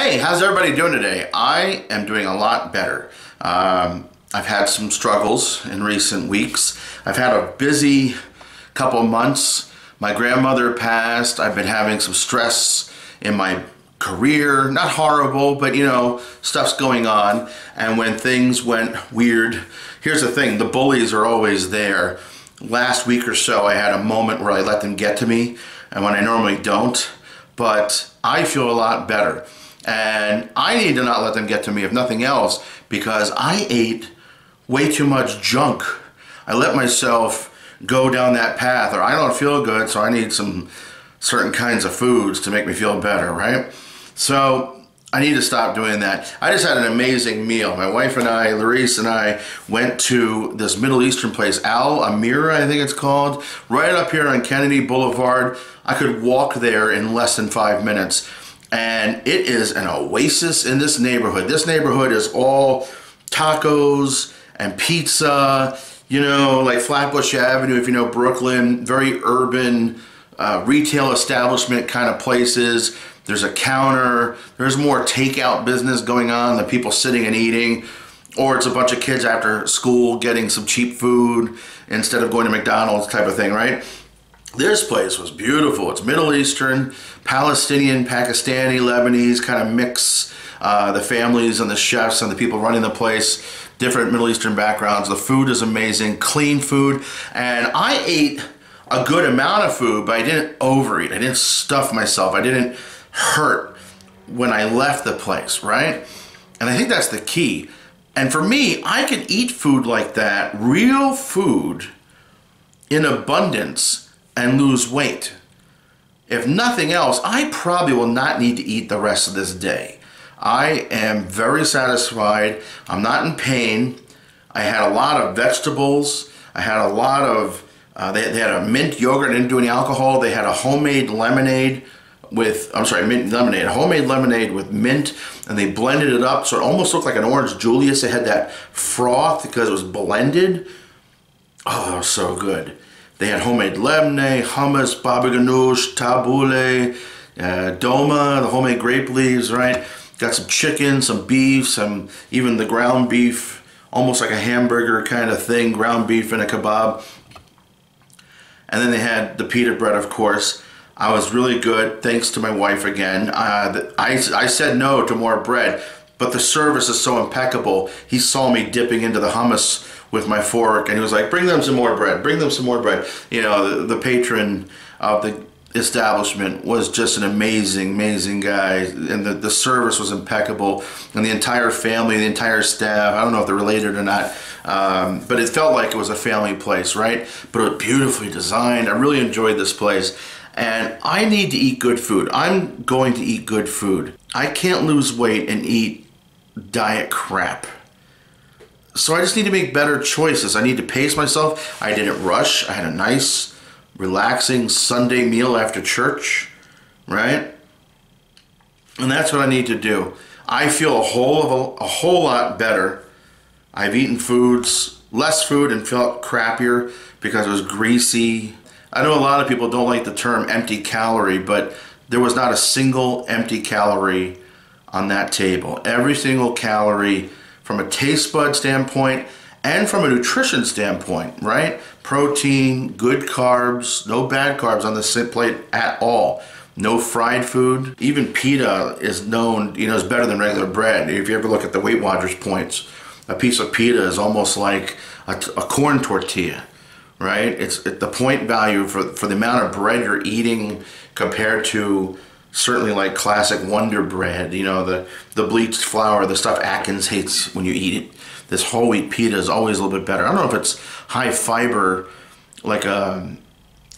Hey, how's everybody doing today? I am doing a lot better. I've had some struggles in recent weeks. I've had a busy couple of months. My grandmother passed. I've been having some stress in my career. Not horrible, but you know, stuff's going on. And when things went weird, here's the thing, the bullies are always there. Last week or so, I had a moment where I let them get to me, and when I normally don't, but I feel a lot better. And I need to not let them get to me, if nothing else, because I ate way too much junk. I let myself go down that path, or I don't feel good, so I need some certain kinds of foods to make me feel better, right? So I need to stop doing that. I just had an amazing meal. My wife and I, Larisse and I, went to this Middle Eastern place, Al Amira, I think it's called, right up here on Kennedy Boulevard. I could walk there in less than 5 minutes. And it is an oasis in this neighborhood. This neighborhood is all tacos and pizza, you know, like Flatbush Avenue, if you know Brooklyn, very urban retail establishment kind of places. There's a counter, there's more takeout business going on than people sitting and eating. Or it's a bunch of kids after school getting some cheap food instead of going to McDonald's type of thing, right? This place was beautiful. It's Middle Eastern, Palestinian, Pakistani, Lebanese kind of mix. The families and the chefs and the people running the place, different Middle Eastern backgrounds. The food is amazing, clean food. And I ate a good amount of food, but I didn't overeat. I didn't stuff myself. I didn't hurt when I left the place, right? And I think that's the key. And for me, I can eat food like that, real food, in abundance, and lose weight. If nothing else, I probably will not need to eat the rest of this day. I am very satisfied. I'm not in pain. I had a lot of vegetables. I had a lot of, they had a mint yogurt, didn't do any alcohol. They had a homemade lemonade with, mint lemonade, a homemade lemonade with mint, and they blended it up so it almost looked like an orange Julius. It had that froth because it was blended. Oh, it was so good. They had homemade lemonade, hummus, baba ganoush, tabbouleh, doma, the homemade grape leaves, right? Got some chicken, some beef, even the ground beef, almost like a hamburger kind of thing, ground beef and a kebab. And then they had the pita bread, of course. I was really good, thanks to my wife again. I said no to more bread, but the service is so impeccable. He saw me dipping into the hummus with my fork, and he was like, bring them some more bread, bring them some more bread. You know, the patron of the establishment was just an amazing, amazing guy, and the service was impeccable, and the entire family, the entire staff, I don't know if they're related or not, but it felt like it was a family place, right? But it was beautifully designed. I really enjoyed this place, and I need to eat good food. I'm going to eat good food. I can't lose weight and eat diet crap. So I just need to make better choices. I need to pace myself. I didn't rush. I had a nice, relaxing Sunday meal after church, right? And that's what I need to do. I feel a whole lot better. I've eaten less food and felt crappier because it was greasy. I know a lot of people don't like the term empty calorie, but there was not a single empty calorie on that table. Every single calorie, from a taste bud standpoint and from a nutrition standpoint, right? Protein, good carbs, no bad carbs on the plate at all. No fried food. Even pita is known, you know, is better than regular bread. If you ever look at the Weight Watchers points, a piece of pita is almost like a corn tortilla, right? It's the point value for the amount of bread you're eating compared to certainly like classic Wonder Bread, you know, the bleached flour, the stuff Atkins hates when you eat it. This whole wheat pita is always a little bit better. I don't know if it's high fiber, like a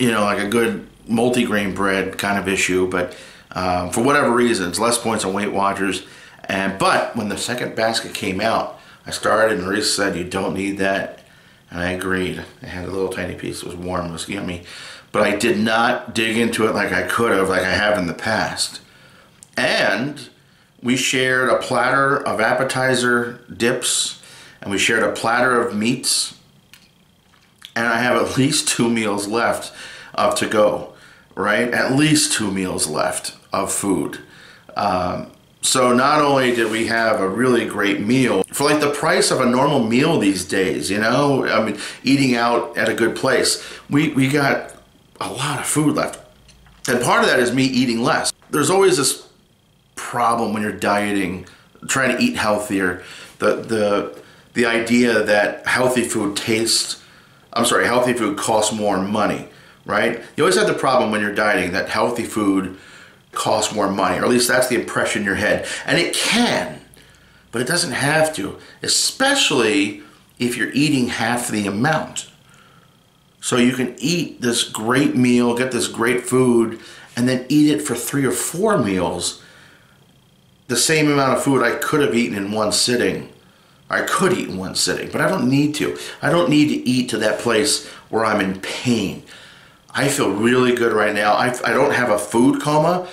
good multigrain bread kind of issue, but for whatever reason, it's less points on Weight Watchers. But when the second basket came out, I started, and Reese said, you don't need that. And I agreed. I had a little tiny piece. It was warm. It was yummy. But I did not dig into it like I could have, like I have in the past. And we shared a platter of appetizer dips, and we shared a platter of meats. And I have at least 2 meals left of to go, right? At least 2 meals left of food. So not only did we have a really great meal, for like the price of a normal meal these days, you know, I mean, eating out at a good place, we got a lot of food left. And part of that is me eating less. There's always this problem when you're dieting, trying to eat healthier, the idea that healthy food costs more money, right? You always have the problem when you're dieting that healthy food costs more money, or at least that's the impression in your head. And it can, but it doesn't have to, especially if you're eating half the amount. So you can eat this great meal, get this great food, and then eat it for 3 or 4 meals. The same amount of food I could have eaten in one sitting. I could eat in one sitting, but I don't need to. I don't need to eat to that place where I'm in pain. I feel really good right now. I don't have a food coma.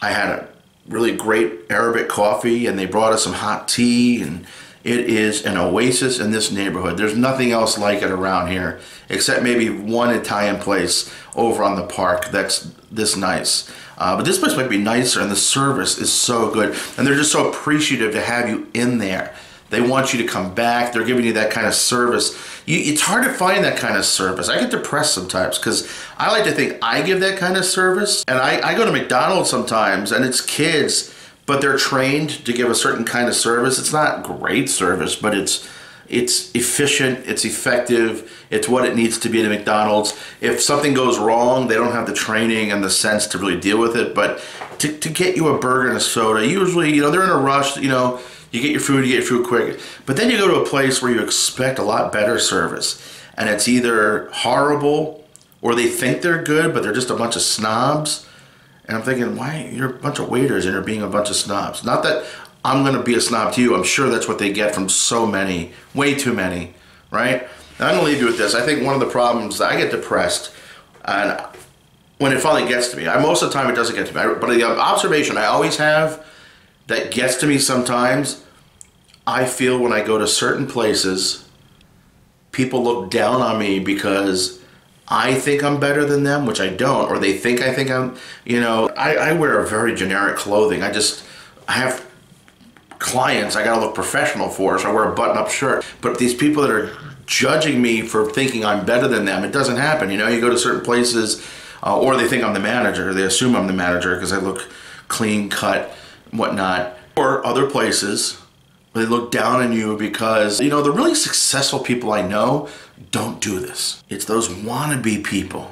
I had a really great Arabic coffee, and they brought us some hot tea, and it is an oasis in this neighborhood. There's nothing else like it around here, except maybe one Italian place over on the park that's this nice. But this place might be nicer, and the service is so good. And they're just so appreciative to have you in there. They want you to come back. They're giving you that kind of service. It's hard to find that kind of service. I get depressed sometimes because I like to think I give that kind of service. And I go to McDonald's sometimes, and it's kids, but they're trained to give a certain kind of service. It's not great service, but it's efficient, it's effective, it's what it needs to be at a McDonald's. If something goes wrong, they don't have the training and the sense to really deal with it. But to get you a burger and a soda, usually, you know, they're in a rush, you know, you get your food quick. But then you go to a place where you expect a lot better service, and it's either horrible or they think they're good, but they're just a bunch of snobs. And I'm thinking, why? You're a bunch of waiters and you're being a bunch of snobs. Not that I'm going to be a snob to you. I'm sure that's what they get from so many, way too many, right? And I'm going to leave you with this. I think one of the problems, I get depressed, and when it finally gets to me, most of the time it doesn't get to me, but the observation I always have that gets to me sometimes, I feel when I go to certain places, people look down on me because I think I'm better than them, which I don't, or they think I'm, you know, I wear a very generic clothing. I have clients I gotta look professional for, so I wear a button-up shirt. But these people that are judging me for thinking I'm better than them, it doesn't happen. You know, you go to certain places, or they think I'm the manager. They assume I'm the manager because I look clean cut, whatnot. Or other places, they look down on you because, you know, the really successful people I know don't do this. It's those wannabe people.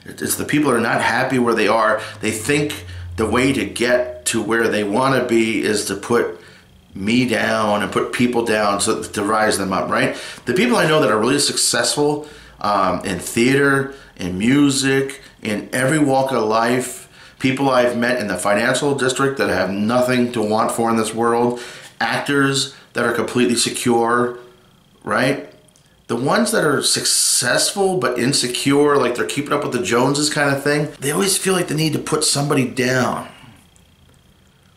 It's the people that are not happy where they are. They think the way to get to where they want to be is to put me down and put people down so to rise them up, right? The people I know that are really successful in theater, in music, in every walk of life, people I've met in the financial district that have nothing to want for in this world, actors that are completely secure, right? The ones that are successful but insecure, like they're keeping up with the Joneses kind of thing, they always feel like they need to put somebody down.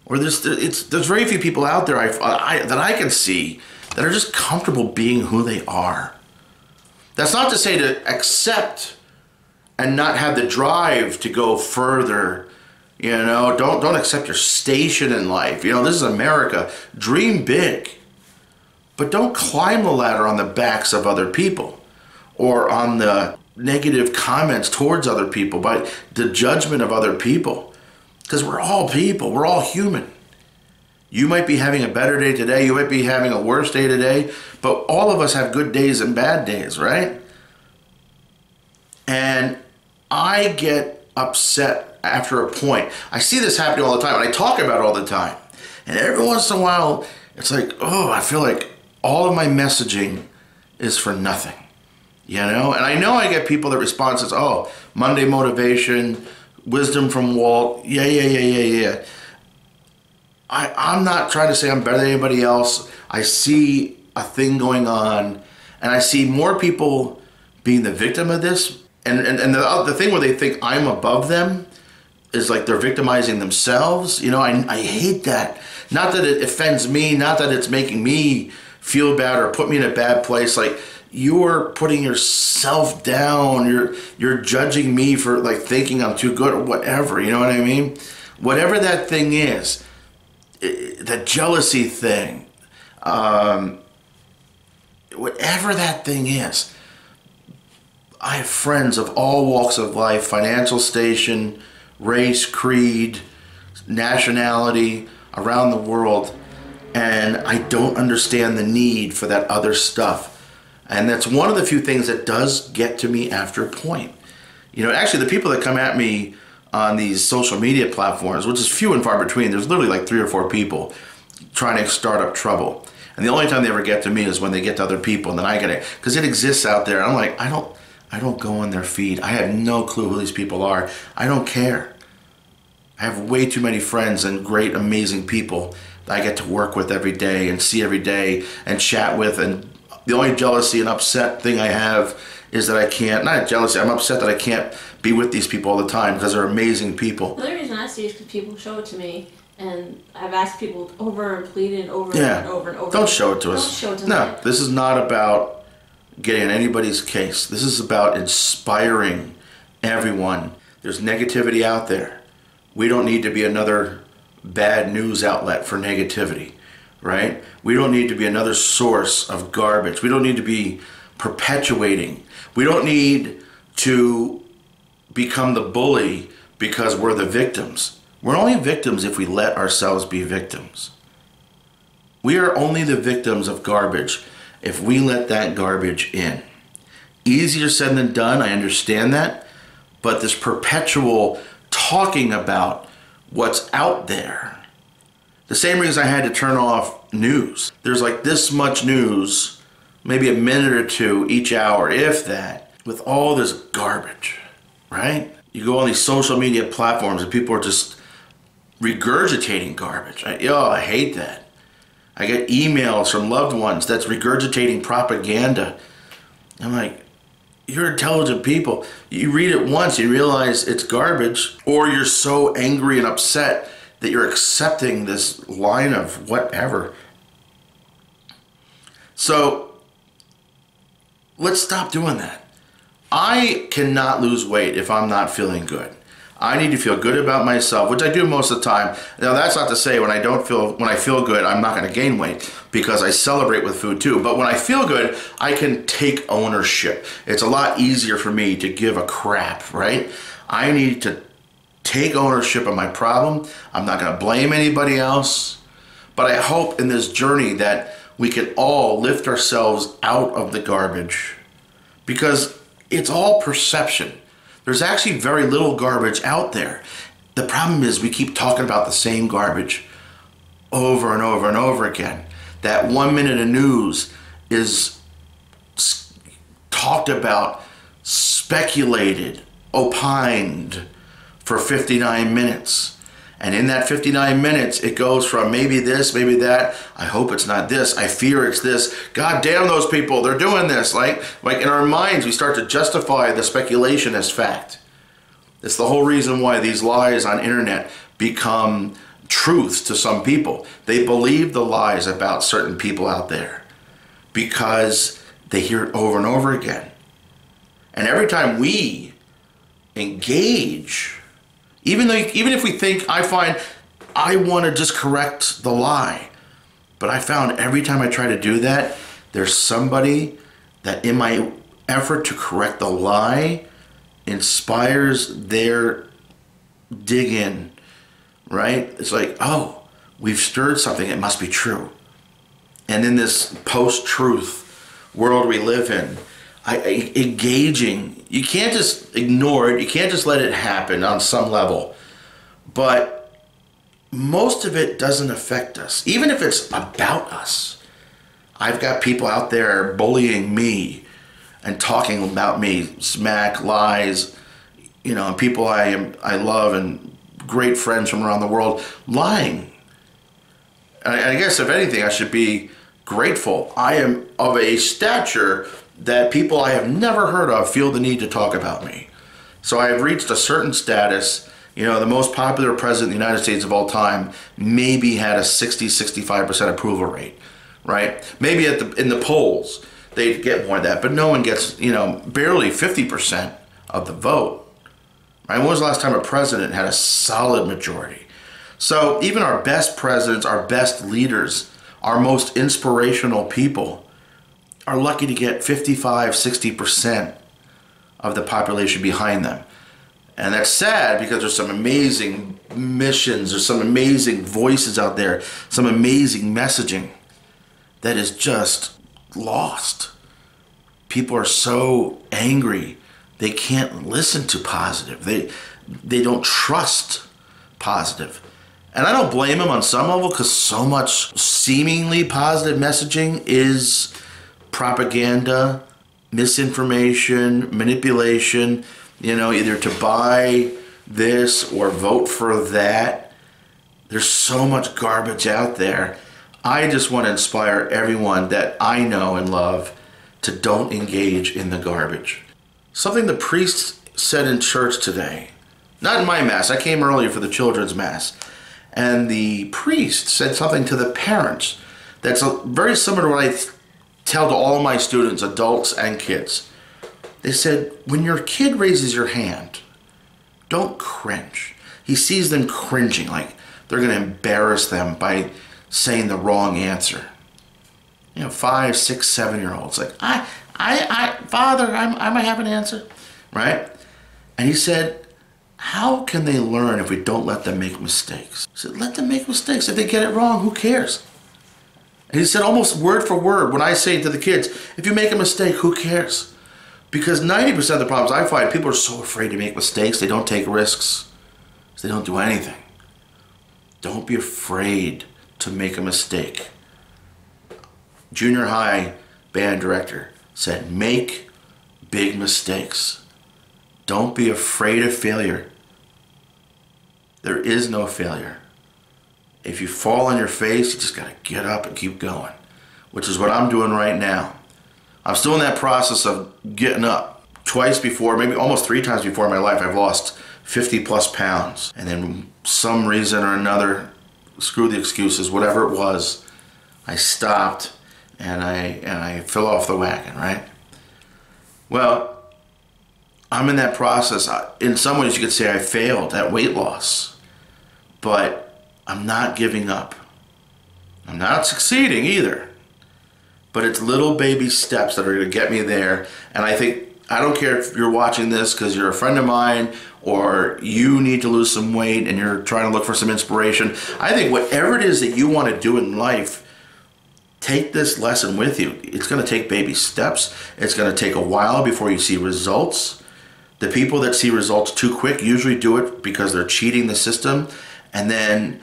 Or there's very few people out there that I can see that are just comfortable being who they are. That's not to say to accept and not have the drive to go further. You know, don't accept your station in life. You know, this is America. Dream big. But don't climb the ladder on the backs of other people or on the negative comments towards other people, by the judgment of other people. Because we're all people. We're all human. You might be having a better day today. You might be having a worse day today. But all of us have good days and bad days, right? And I get upset after a point. I see this happening all the time, and I talk about it all the time. And every once in a while, it's like, oh, I feel like all of my messaging is for nothing, you know? And I know I get people that respond says, oh, Monday motivation, wisdom from Walt, yeah. I'm not trying to say I'm better than anybody else. I see a thing going on, and I see more people being the victim of this. And the thing where they think I'm above them is like they're victimizing themselves. You know, I hate that. Not that it offends me, not that it's making me feel bad or put me in a bad place. Like, you're putting yourself down. You're judging me for like thinking I'm too good or whatever. You know what I mean? Whatever that thing is, that jealousy thing, whatever that thing is. I have friends of all walks of life, financial station, race, creed, nationality, around the world, and I don't understand the need for that other stuff. And that's one of the few things that does get to me after a point. You know, actually the people that come at me on these social media platforms, which is few and far between, there's literally like 3 or 4 people trying to start up trouble. And the only time they ever get to me is when they get to other people, and then I get it, because it exists out there. I'm like, I don't go on their feed. I have no clue who these people are. I don't care. I have way too many friends and great, amazing people that I get to work with every day and see every day and chat with. And the only jealousy and upset thing I have is that I can't, not jealousy, I'm upset that I can't be with these people all the time because they're amazing people. The only reason I see it is because people show it to me, and I've asked people over and pleaded over and over and over. Don't show it to us. Don't show it to No, me. this is not about getting in anybody's case. This is about inspiring everyone. There's negativity out there. We don't need to be another bad news outlet for negativity, right? We don't need to be another source of garbage. We don't need to be perpetuating. We don't need to become the bully because we're the victims. We're only victims if we let ourselves be victims. We are only the victims of garbage if we let that garbage in. Easier said than done, I understand that, but this perpetual talking about what's out there. The same reason I had to turn off news. There's like this much news, maybe a minute or 2 each hour, if that, with all this garbage, right? You go on these social media platforms and people are just regurgitating garbage. I hate that. I get emails from loved ones that's regurgitating propaganda. I'm like, you're intelligent people. You read it once, you realize it's garbage, or you're so angry and upset that you're accepting this line of whatever. So let's stop doing that. I cannot lose weight if I'm not feeling good. I need to feel good about myself, which I do most of the time. Now that's not to say when I feel good, I'm not going to gain weight, because I celebrate with food too. But when I feel good, I can take ownership. It's a lot easier for me to give a crap, right? I need to take ownership of my problem. I'm not going to blame anybody else. But I hope in this journey that we can all lift ourselves out of the garbage, because it's all perception. There's actually very little garbage out there. The problem is we keep talking about the same garbage over and over and over again. That 1 minute of news is talked about, speculated, opined for 59 minutes. And in that 59 minutes, it goes from maybe this, maybe that. I hope it's not this. I fear it's this. God damn those people, they're doing this. Like in our minds, we start to justify the speculation as fact. It's the whole reason why these lies on internet become truths to some people. They believe the lies about certain people out there because they hear it over and over again. And every time we engage, even if we think, I want to just correct the lie. But I found every time I try to do that, there's somebody that in my effort to correct the lie inspires their dig in, right? It's like, oh, we've stirred something, it must be true. And in this post-truth world we live in, engaging, you can't just ignore it, you can't just let it happen on some level, but most of it doesn't affect us, even if it's about us. I've got people out there bullying me and talking about me, smack, lies, and people I love and great friends from around the world lying. I guess if anything, I should be grateful. I am of a stature that people I have never heard of feel the need to talk about me. So I have reached a certain status. The most popular president in the United States of all time maybe had a 60-65% approval rate, right? Maybe in the polls they'd get more of that, but no one gets, barely 50% of the vote, right? When was the last time a president had a solid majority? So even our best presidents, our best leaders, our most inspirational people are lucky to get 55, 60% of the population behind them. And that's sad because there's some amazing missions, there's some amazing voices out there, some amazing messaging that is just lost. People are so angry, they can't listen to positive. They don't trust positive. And I don't blame them on some level, because so much seemingly positive messaging is propaganda, misinformation, manipulation, either to buy this or vote for that. There's so much garbage out there. I just want to inspire everyone that I know and love to don't engage in the garbage. Something the priest said in church today, not in my mass, I came earlier for the children's mass, and the priest said something to the parents that's very similar to what I tell to all my students, adults and kids. They said, when your kid raises your hand, don't cringe. He sees them cringing, like they're going to embarrass them by saying the wrong answer. 5, 6, 7-year-olds, like, Father, I might have an answer, right? And he said, how can they learn if we don't let them make mistakes? He said, let them make mistakes. If they get it wrong, who cares? And he said almost word for word, when I say to the kids, if you make a mistake, who cares? Because 90% of the problems I find, people are so afraid to make mistakes, they don't take risks, they don't do anything. Don't be afraid to make a mistake. Junior high band director said, make big mistakes. Don't be afraid of failure. There is no failure. If you fall on your face, you just got to get up and keep going, which is what I'm doing right now. I'm still in that process of getting up. Twice before, maybe almost 3 times before in my life, I've lost 50 plus pounds. And then some reason or another, screw the excuses, whatever it was, I stopped and I fell off the wagon, right? Well, I'm in that process. In some ways you could say I failed at weight loss, but I'm not giving up. I'm not succeeding either, but it's little baby steps that are going to get me there. And I don't care if you're watching this because you're a friend of mine or you need to lose some weight and you're trying to look for some inspiration. I think whatever it is that you want to do in life, take this lesson with you. It's going to take baby steps. It's going to take a while before you see results. The people that see results too quick usually do it because they're cheating the system, and then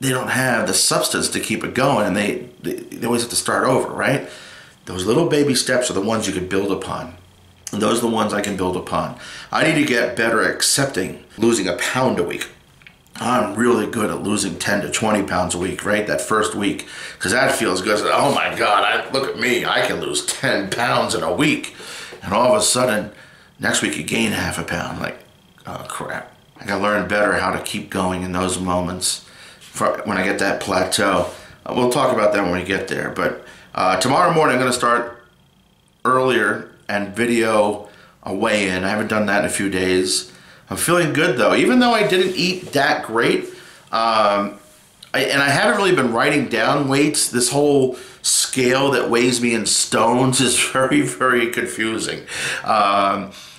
they don't have the substance to keep it going, and they always have to start over, right? Those little baby steps are the ones you can build upon. And those are the ones I can build upon. I need to get better at accepting losing a pound a week. I'm really good at losing 10 to 20 pounds a week, right? That first week, because that feels good. Oh my God, look at me. I can lose 10 pounds in a week. And all of a sudden, next week you gain half a pound. Like, oh crap. I gotta learn better how to keep going in those moments when I get that plateau. We'll talk about that when we get there. But tomorrow morning I'm gonna start earlier and video a weigh-in. I haven't done that in a few days. I'm feeling good though, even though I didn't eat that great. And I haven't really been writing down weights. This whole scale that weighs me in stones is very, very confusing.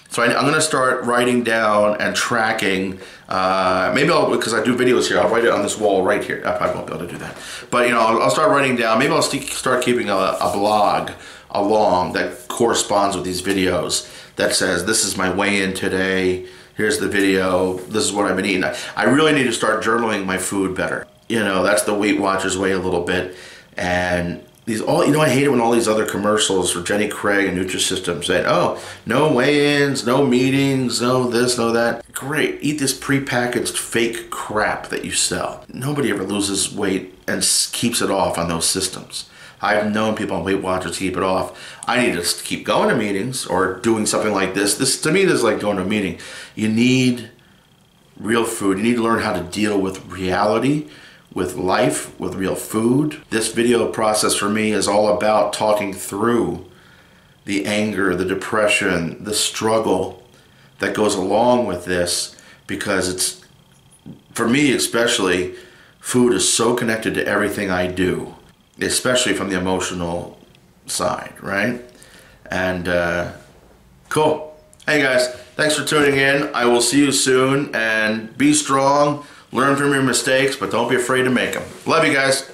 So I'm gonna start writing down and tracking. Maybe because I do videos here, I'll write it on this wall right here. I probably won't be able to do that. But I'll start writing down. Maybe I'll start keeping a blog along that corresponds with these videos that says, this is my weigh-in today. Here's the video. This is what I've been eating. I really need to start journaling my food better. That's the Weight Watchers way a little bit. And I hate it when all these other commercials for Jenny Craig and Nutrisystem say, oh, no weigh-ins, no meetings, no this, no that. Great, eat this prepackaged fake crap that you sell. Nobody ever loses weight and keeps it off on those systems. I've known people on Weight Watchers keep it off. I need to keep going to meetings or doing something like this. This to me, this is like going to a meeting. You need real food. You need to learn how to deal with reality, with life, with real food. This video process for me is all about talking through the anger, the depression, the struggle that goes along with this, because it's, for me especially, food is so connected to everything I do, especially from the emotional side, right? And cool. Hey guys, thanks for tuning in. I will see you soon, and be strong, learn from your mistakes, but don't be afraid to make them. Love you guys.